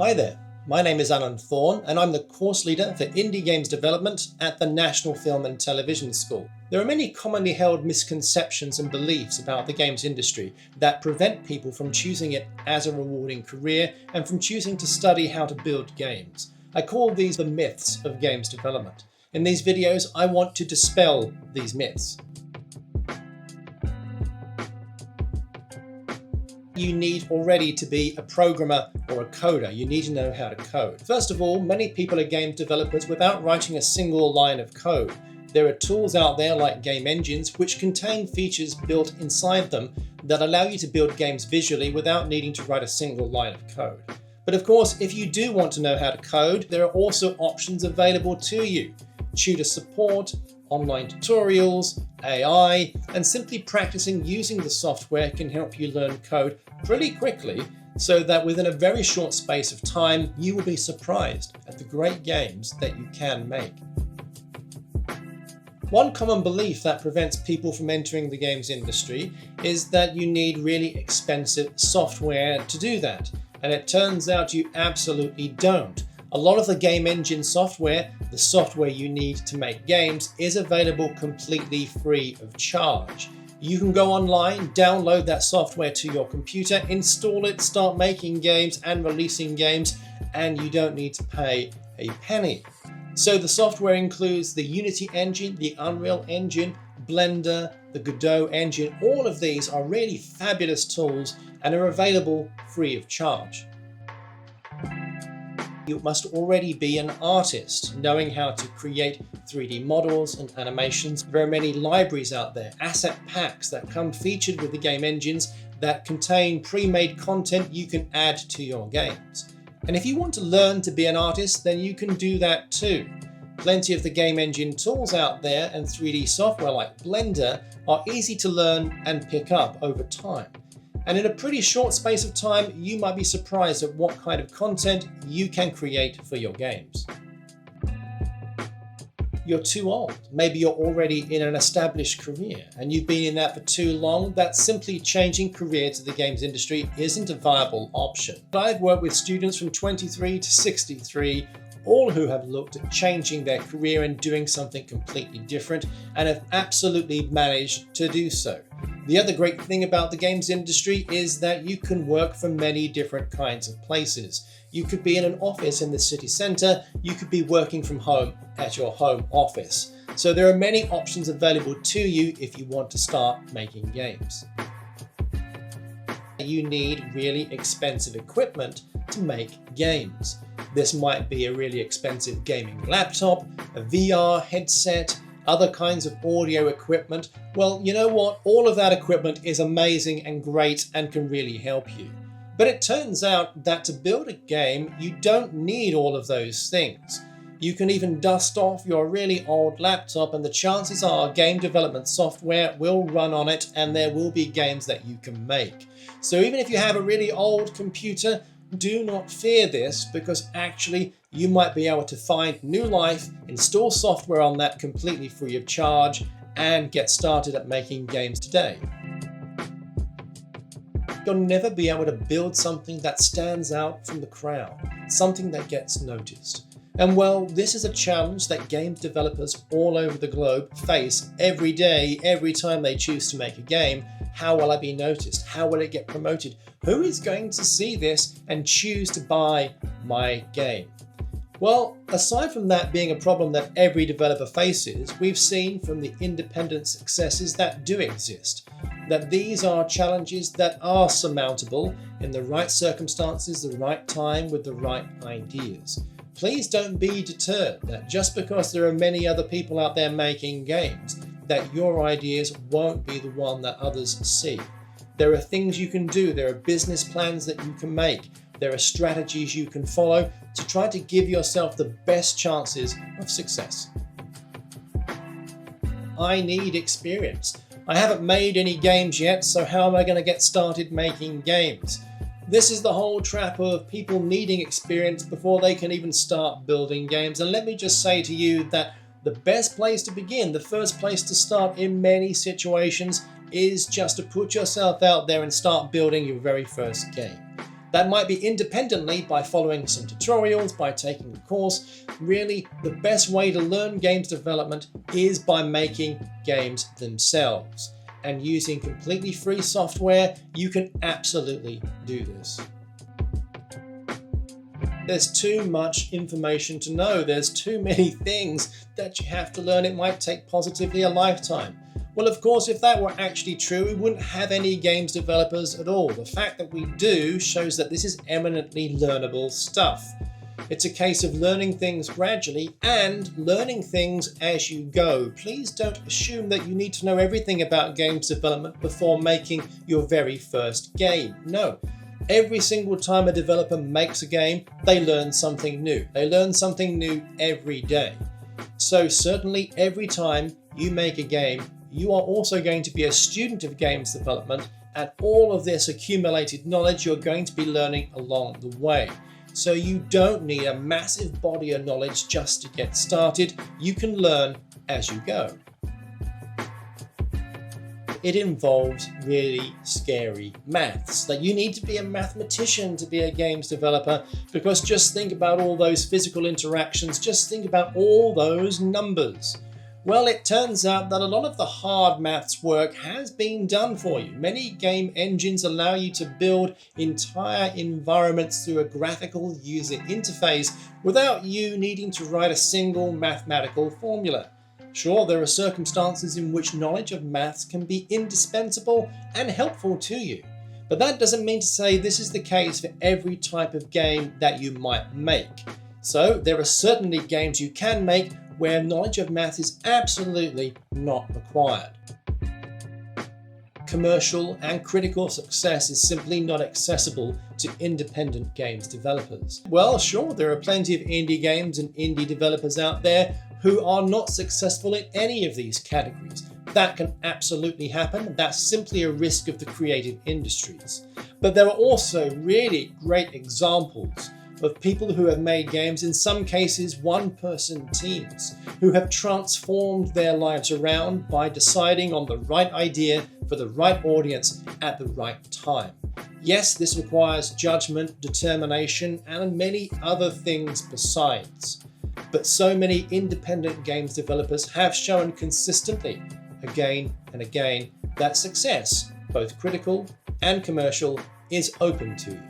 Hi there, my name is Alan Thorn and I'm the course leader for indie games development at the National Film and Television School. There are many commonly held misconceptions and beliefs about the games industry that prevent people from choosing it as a rewarding career and from choosing to study how to build games. I call these the myths of games development. In these videos, I want to dispel these myths. You need already to be a programmer or a coder. You need to know how to code. First of all, many people are game developers without writing a single line of code. There are tools out there like game engines which contain features built inside them that allow you to build games visually without needing to write a single line of code. But of course, if you do want to know how to code, there are also options available to you. Tutor support, online tutorials, AI, and simply practicing using the software can help you learn code pretty quickly so that within a very short space of time, you will be surprised at the great games that you can make. One common belief that prevents people from entering the games industry is that you need really expensive software to do that. And it turns out you absolutely don't. A lot of the game engine software, the software you need to make games, is available completely free of charge. You can go online, download that software to your computer, install it, start making games and releasing games, and you don't need to pay a penny. So the software includes the Unity engine, the Unreal engine, Blender, the Godot engine. All of these are really fabulous tools and are available free of charge. You must already be an artist, knowing how to create 3D models and animations. There are many libraries out there, asset packs that come featured with the game engines that contain pre-made content you can add to your games. And if you want to learn to be an artist, then you can do that too. Plenty of the game engine tools out there and 3D software like Blender are easy to learn and pick up over time. And in a pretty short space of time, you might be surprised at what kind of content you can create for your games. You're too old. Maybe you're already in an established career and you've been in that for too long that simply changing career to the games industry isn't a viable option. I've worked with students from 23 to 63, all who have looked at changing their career and doing something completely different and have absolutely managed to do so. The other great thing about the games industry is that you can work from many different kinds of places. You could be in an office in the city centre, you could be working from home at your home office. So there are many options available to you if you want to start making games. You need really expensive equipment to make games. This might be a really expensive gaming laptop, a VR headset, other kinds of audio equipment. Well, you know what? All of that equipment is amazing and great and can really help you. But it turns out that to build a game, you don't need all of those things. You can even dust off your really old laptop and the chances are game development software will run on it and there will be games that you can make. So even if you have a really old computer, do not fear this, because actually you might be able to find new life, install software on that completely free of charge, and get started at making games today. You'll never be able to build something that stands out from the crowd, something that gets noticed. And well, this is a challenge that games developers all over the globe face every day, every time they choose to make a game. How will I be noticed? How will it get promoted? Who is going to see this and choose to buy my game? Well, aside from that being a problem that every developer faces, we've seen from the independent successes that do exist, that these are challenges that are surmountable in the right circumstances, the right time, with the right ideas. Please don't be deterred that just because there are many other people out there making games, that your ideas won't be the one that others see. There are things you can do, there are business plans that you can make, there are strategies you can follow to try to give yourself the best chances of success. I need experience. I haven't made any games yet, so how am I going to get started making games? This is the whole trap of people needing experience before they can even start building games. And let me just say to you that the best place to begin, the first place to start in many situations, is just to put yourself out there and start building your very first game. That might be independently by following some tutorials, by taking a course. Really, the best way to learn games development is by making games themselves. And using completely free software, you can absolutely do this. There's too much information to know. There's too many things that you have to learn. It might take positively a lifetime. Well, of course, if that were actually true, we wouldn't have any games developers at all. The fact that we do shows that this is eminently learnable stuff. It's a case of learning things gradually and learning things as you go. Please don't assume that you need to know everything about games development before making your very first game. No. Every single time a developer makes a game, they learn something new. They learn something new every day. So certainly every time you make a game, you are also going to be a student of games development, and all of this accumulated knowledge you're going to be learning along the way. So you don't need a massive body of knowledge just to get started. You can learn as you go. It involves really scary maths. That you need to be a mathematician to be a games developer, because just think about all those physical interactions, just think about all those numbers. Well, it turns out that a lot of the hard maths work has been done for you. Many game engines allow you to build entire environments through a graphical user interface without you needing to write a single mathematical formula. Sure, there are circumstances in which knowledge of maths can be indispensable and helpful to you, but that doesn't mean to say this is the case for every type of game that you might make. So there are certainly games you can make where knowledge of math is absolutely not required. Commercial and critical success is simply not accessible to independent games developers. Well, sure, there are plenty of indie games and indie developers out there who are not successful in any of these categories. That can absolutely happen. That's simply a risk of the creative industries. But there are also really great examples of people who have made games, in some cases one-person teams, who have transformed their lives around by deciding on the right idea for the right audience at the right time. Yes, this requires judgment, determination, and many other things besides. But so many independent games developers have shown consistently, again and again, that success, both critical and commercial, is open to you.